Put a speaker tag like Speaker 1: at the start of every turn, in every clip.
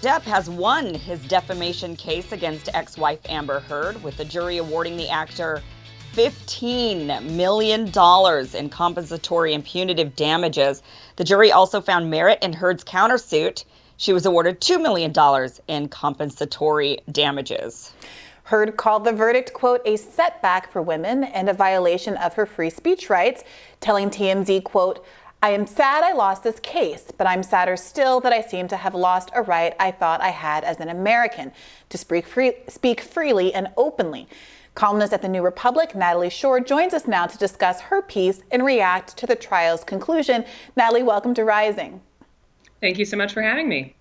Speaker 1: Depp has won his defamation case against ex-wife Amber Heard, with the jury awarding the actor $15 million in compensatory and punitive damages. The jury also found merit in Heard's countersuit. She was awarded $2 million in compensatory damages.
Speaker 2: Heard called the verdict, quote, a setback for women and a violation of her free speech rights, telling TMZ, quote, I am sad I lost this case, but I'm sadder still that I seem to have lost a right I thought I had as an American to speak freely and openly. Columnist at the New Republic, Natalie Shure, joins us now to discuss her piece and react to the trial's conclusion. Natalie, welcome to Rising.
Speaker 3: Thank you so much for having me.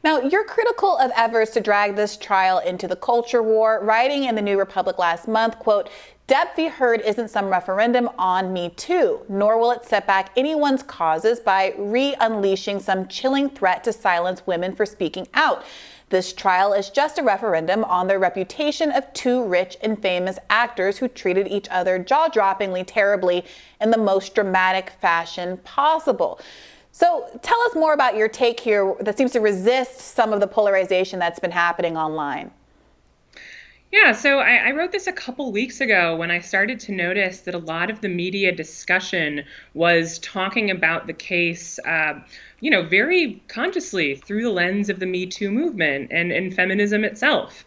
Speaker 2: Now, you're critical of efforts to drag this trial into the culture war, writing in the New Republic last month, quote, Depp v. Heard isn't some referendum on Me Too, nor will it set back anyone's causes by re-unleashing some chilling threat to silence women for speaking out. This trial is just a referendum on the reputation of two rich and famous actors who treated each other jaw-droppingly terribly in the most dramatic fashion possible. So tell us more about your take here that seems to resist some of the polarization that's been happening online.
Speaker 3: Yeah, so I wrote this a couple weeks ago when I started to notice that a lot of the media discussion was talking about the case, very consciously through the lens of the Me Too movement and feminism itself,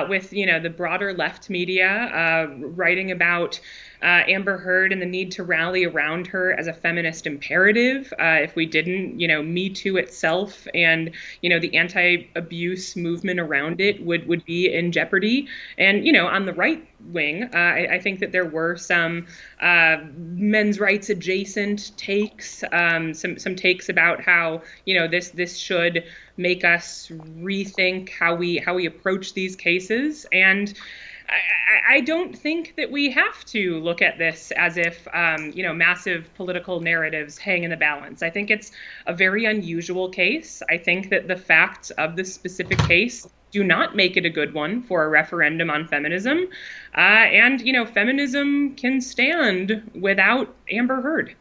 Speaker 3: with, the broader left media writing about Amber Heard and the need to rally around her as a feminist imperative. If we didn't, Me Too itself and, the anti-abuse movement around it would be in jeopardy. And, on the right wing, I think that there were some men's rights adjacent takes, some takes about how, this should make us rethink how we approach these cases. And I don't think that we have to look at this as if, massive political narratives hang in the balance. I think it's a very unusual case. I think that the facts of this specific case do not make it a good one for a referendum on feminism. And feminism can stand without Amber Heard.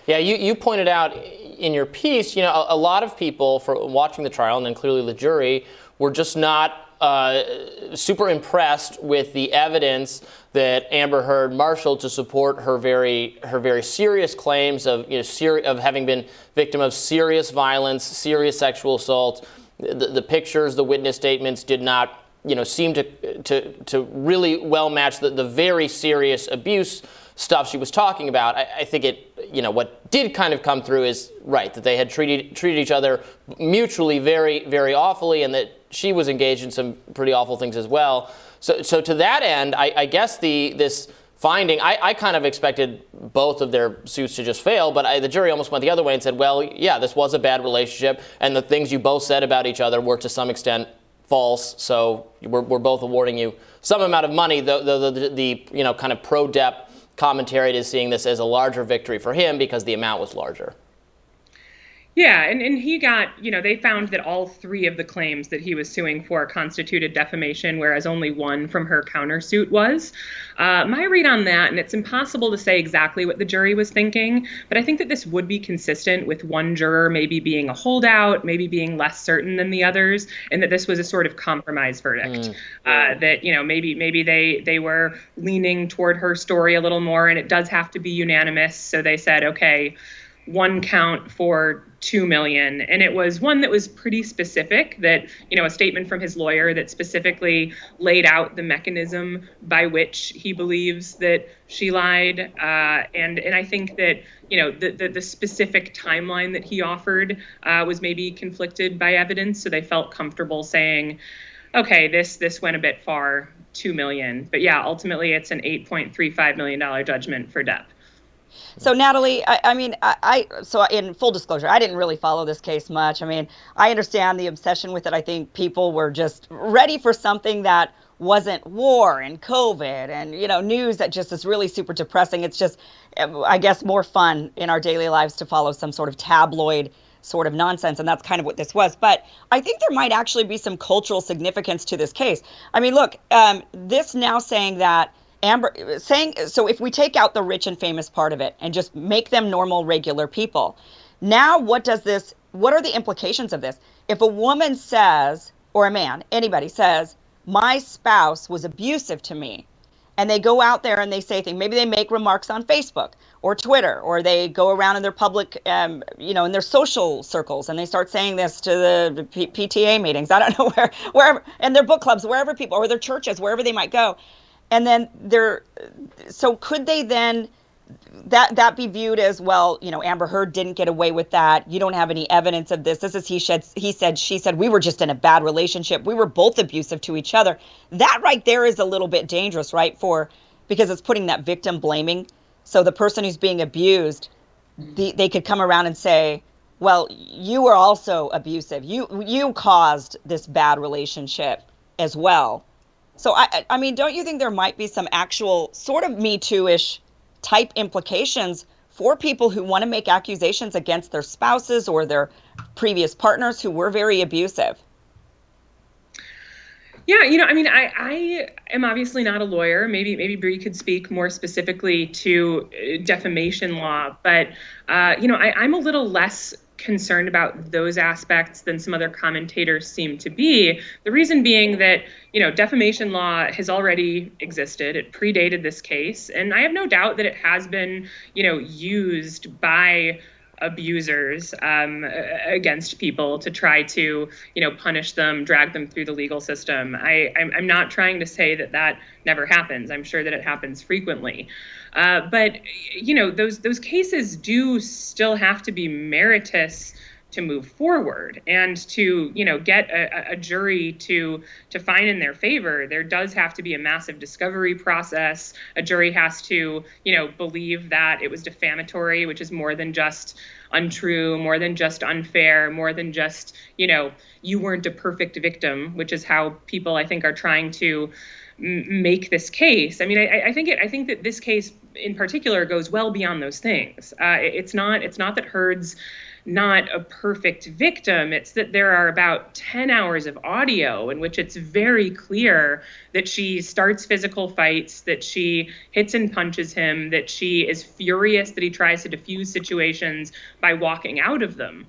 Speaker 4: Yeah, you pointed out in your piece, a lot of people for watching the trial, and then clearly the jury, were just not super impressed with the evidence that Amber Heard marshaled to support her very serious claims of of having been victim of serious violence, serious sexual assault. The pictures, the witness statements did not seem to really well match the very serious abuse stuff she was talking about. I think what did kind of come through is right, that they had treated each other mutually very, very awfully, and that she was engaged in some pretty awful things as well. So to that end, I guess this finding, I kind of expected both of their suits to just fail, but the jury almost went the other way and said, well, yeah, this was a bad relationship, and the things you both said about each other were to some extent false, so we're both awarding you some amount of money. The kind of pro-Depp commentary is seeing this as a larger victory for him because the amount was larger.
Speaker 3: Yeah, and he got, they found that all three of the claims that he was suing for constituted defamation, whereas only one from her countersuit was. My read on that, and it's impossible to say exactly what the jury was thinking, but I think that this would be consistent with one juror maybe being a holdout, maybe being less certain than the others, and that this was a sort of compromise verdict. That, maybe they were leaning toward her story a little more, and it does have to be unanimous. So they said, okay, one count for $2 million. And it was one that was pretty specific, that, a statement from his lawyer that specifically laid out the mechanism by which he believes that she lied. And I think that, the specific timeline that he offered was maybe conflicted by evidence. So they felt comfortable saying, okay, this went a bit far, $2 million. But yeah, ultimately it's an $8.35 million judgment for Depp.
Speaker 1: So Natalie, so in full disclosure, I didn't really follow this case much. I understand the obsession with it. I think people were just ready for something that wasn't war and COVID and, news that just is really super depressing. It's just, I guess, more fun in our daily lives to follow some sort of tabloid sort of nonsense. And that's kind of what this was. But I think there might actually be some cultural significance to this case. Look, this now saying that so if we take out the rich and famous part of it and just make them normal, regular people, now what does this what are the implications of this? If a woman says, or a man, anybody says, my spouse was abusive to me, and they go out there and they say things, maybe they make remarks on Facebook or Twitter, or they go around in their public, in their social circles, and they start saying this to the PTA meetings, I don't know wherever, and their book clubs, wherever people, or their churches, wherever they might go. And then so could they then, that be viewed as, well, Amber Heard didn't get away with that. You don't have any evidence of this. This is he said, she said, we were just in a bad relationship. We were both abusive to each other. That right there is a little bit dangerous, right? Because it's putting that victim blaming. So the person who's being abused, they could come around and say, well, you were also abusive. You caused this bad relationship as well. So I mean, don't you think there might be some actual sort of Me Too-ish type implications for people who want to make accusations against their spouses or their previous partners who were very abusive?
Speaker 3: Yeah, I mean, I am obviously not a lawyer. Maybe Bree could speak more specifically to defamation law, but I'm a little less concerned about those aspects than some other commentators seem to be. The reason being that, defamation law has already existed. It predated this case, and I have no doubt that it has been, used by abusers against people to try to, punish them, drag them through the legal system. I'm not trying to say that never happens. I'm sure that it happens frequently. But those cases do still have to be meritorious to move forward and to, get a jury to find in their favor. There does have to be a massive discovery process. A jury has to, believe that it was defamatory, which is more than just untrue, more than just unfair, more than just, you weren't a perfect victim, which is how people, I think, are trying to make this case. I mean, I think that this case in particular goes well beyond those things. It's not that Heard's not a perfect victim. It's that there are about 10 hours of audio in which it's very clear that she starts physical fights, that she hits and punches him, that she is furious that he tries to diffuse situations by walking out of them.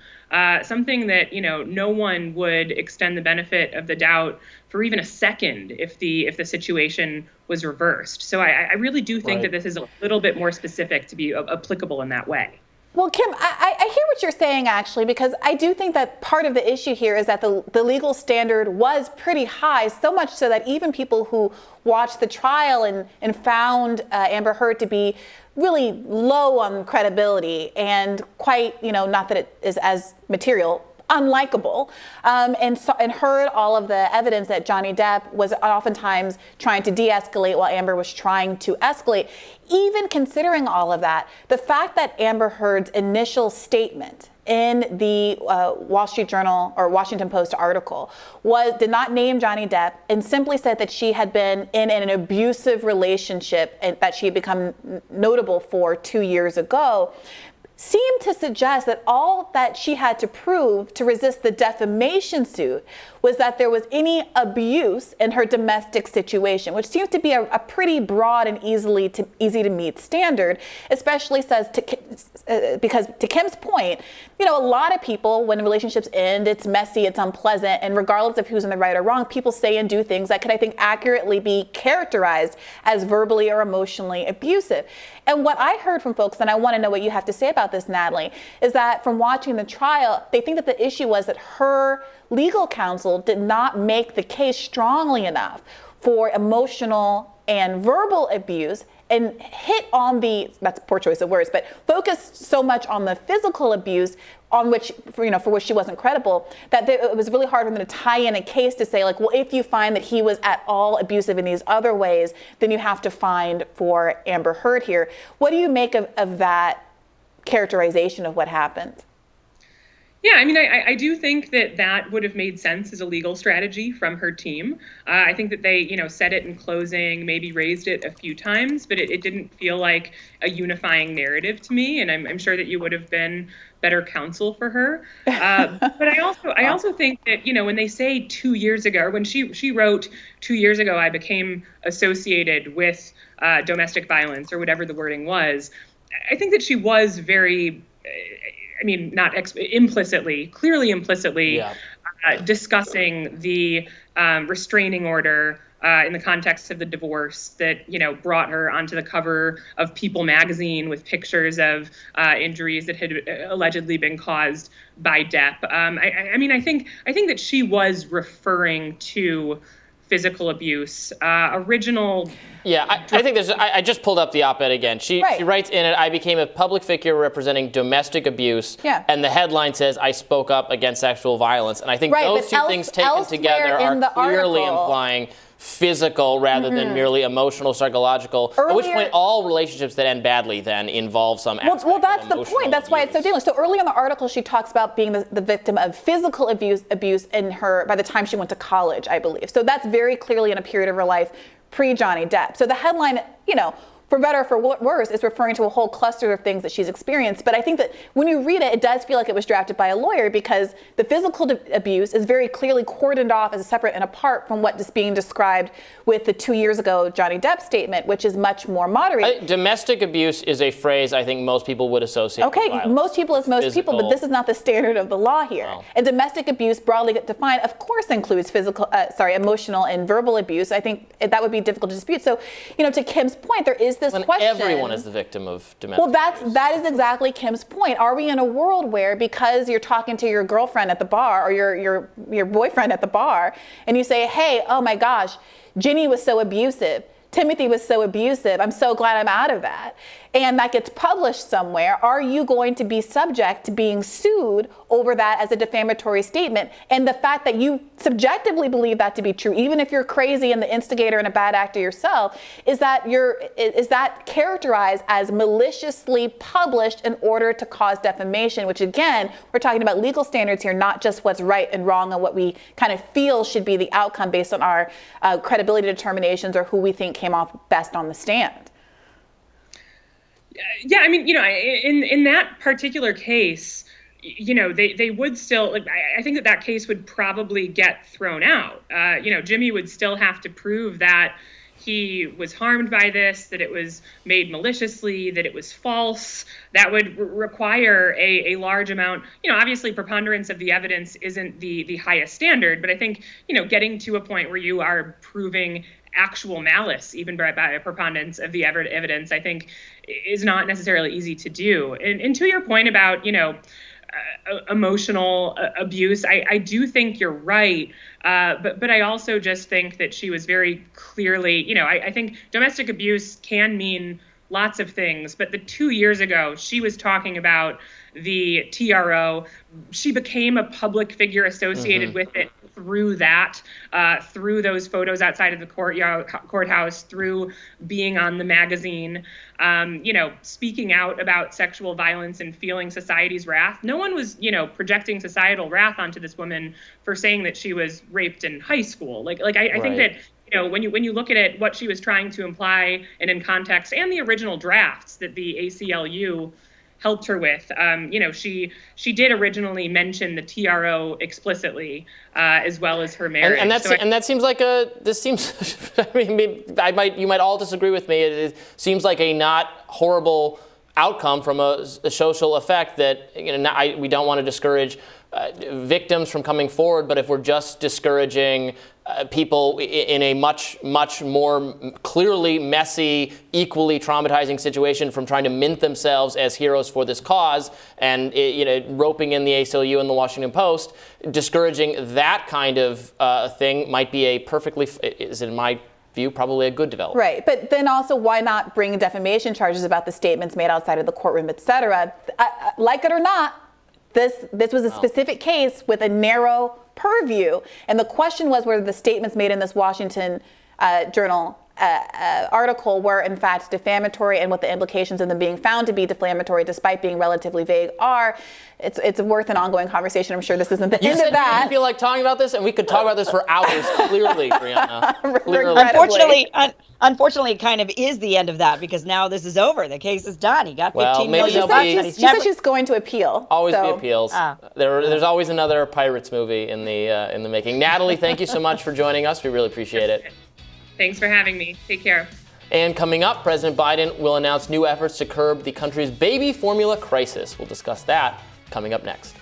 Speaker 3: Something that, no one would extend the benefit of the doubt for even a second if the situation was reversed. So I really do think that this is a little bit more specific to be applicable in that way.
Speaker 2: Well, Kim, I hear what you're saying, actually, because I do think that part of the issue here is that the legal standard was pretty high, so much so that even people who watched the trial and found Amber Heard to be really low on credibility and quite, not that it is as material, unlikable, and heard all of the evidence that Johnny Depp was oftentimes trying to de-escalate while Amber was trying to escalate. Even considering all of that, the fact that Amber Heard's initial statement in the Wall Street Journal or Washington Post article did not name Johnny Depp and simply said that she had been in an abusive relationship and that she had become notable for 2 years ago, seemed to suggest that all that she had to prove to resist the defamation suit was that there was any abuse in her domestic situation, which seems to be a pretty broad and easy to meet standard, especially because to Kim's point, a lot of people, when relationships end, it's messy, it's unpleasant, and regardless of who's in the right or wrong, people say and do things that could, I think, accurately be characterized as verbally or emotionally abusive. And what I heard from folks, and I want to know what you have to say about this, Natalie, is that from watching the trial, they think that the issue was that her legal counsel did not make the case strongly enough for emotional and verbal abuse and hit on that's a poor choice of words, but focused so much on the physical abuse on which, for which she wasn't credible, that it was really hard for them to tie in a case to say, like, well, if you find that he was at all abusive in these other ways, then you have to find for Amber Heard here. What do you make of that characterization of what happened?
Speaker 3: Yeah, I mean, I do think that would have made sense as a legal strategy from her team. I think that they, said it in closing, maybe raised it a few times, but it didn't feel like a unifying narrative to me. And I'm sure that you would have been better counsel for her. But I also think that, when they say 2 years ago, when she wrote 2 years ago, I became associated with domestic violence or whatever the wording was, I think that she was very not implicitly, clearly implicitly, discussing the restraining order in the context of the divorce that, brought her onto the cover of People magazine with pictures of injuries that had allegedly been caused by Depp. I think that she was referring to physical abuse. I
Speaker 4: think I just pulled up the op-ed again. She writes in it, I became a public figure representing domestic abuse. Yeah. And the headline says, I spoke up against sexual violence. And I think those two things taken together are clearly implying physical rather than merely emotional, psychological. At which point, all relationships that end badly then involve some aspect
Speaker 2: Well, that's
Speaker 4: of
Speaker 2: the point. That's why it's so dangerous. So early in the article, she talks about being the victim of physical abuse in her by the time she went to college, I believe. So that's very clearly in a period of her life pre-Johnny Depp. So the headline, for better or for worse, is referring to a whole cluster of things that she's experienced. But I think that when you read it, it does feel like it was drafted by a lawyer, because the physical abuse is very clearly cordoned off as separate and apart from what is being described with the 2 years ago Johnny Depp statement, which is much more moderate.
Speaker 4: Domestic abuse is a phrase I think most people would associate with violence.
Speaker 2: Most people is most people, but this is not the standard of the law here. No. And domestic abuse, broadly defined, of course includes emotional and verbal abuse. I think that would be difficult to dispute. So, to Kim's point, there is this question.
Speaker 4: Everyone is the victim of domestic abuse.
Speaker 2: That is exactly Kim's point. Are we in a world where, because you're talking to your girlfriend at the bar or your boyfriend at the bar, and you say, hey, oh my gosh, Ginny was so abusive, Timothy was so abusive, I'm so glad I'm out of that, and that gets published somewhere, are you going to be subject to being sued over that as a defamatory statement? And the fact that you subjectively believe that to be true, even if you're crazy and the instigator and a bad actor yourself, is that characterized as maliciously published in order to cause defamation, which again, we're talking about legal standards here, not just what's right and wrong and what we kind of feel should be the outcome based on our credibility determinations or who we think came off best on the stand.
Speaker 3: Yeah, in that particular case, they would still, I think that case would probably get thrown out. Jimmy would still have to prove that he was harmed by this, that it was made maliciously, that it was false. That would require a large amount. Obviously preponderance of the evidence isn't the highest standard, but I think, getting to a point where you are proving actual malice, even by a preponderance of the evidence, I think is not necessarily easy to do. And to your point about, emotional abuse, I do think you're right. But I also just think that she was very clearly, I think domestic abuse can mean lots of things, but the 2 years ago, she was talking about the TRO. She became a public figure associated with it through that, through those photos outside of the courthouse, through being on the magazine, speaking out about sexual violence and feeling society's wrath. No one was, projecting societal wrath onto this woman for saying that she was raped in high school. I think that, when you look at it, what she was trying to imply and in context, and the original drafts that the ACLU helped her with, she did originally mention the TRO explicitly, as well as her marriage.
Speaker 4: And that seems like you might all disagree with me. It seems like a not horrible outcome from a social effect that we don't want to discourage victims from coming forward, but if we're just discouraging people in a much more clearly messy, equally traumatizing situation from trying to mint themselves as heroes for this cause, and roping in the ACLU and the Washington Post, discouraging that kind of thing might be is in my view probably a good development.
Speaker 2: Right, but then also why not bring defamation charges about the statements made outside of the courtroom, et cetera? Like it or not, this was a specific case with a narrow purview. And the question was whether the statements made in this Washington Journal article were in fact defamatory, and what the implications of them being found to be defamatory despite being relatively vague are. It's worth an ongoing conversation. I'm sure this isn't the end of that.
Speaker 4: You didn't feel like talking about this, and we could talk about this for hours, clearly, Brianna.
Speaker 1: Clearly. Unfortunately, it kind of is the end of that, because now this is over. The case is done. He got $15 million.
Speaker 2: She said she's going to appeal.
Speaker 4: Always be appeals. There's always another Pirates movie in the making. Natalie, thank you so much for joining us. We really appreciate it.
Speaker 3: Thanks for having me. Take care.
Speaker 4: And coming up, President Biden will announce new efforts to curb the country's baby formula crisis. We'll discuss that coming up next.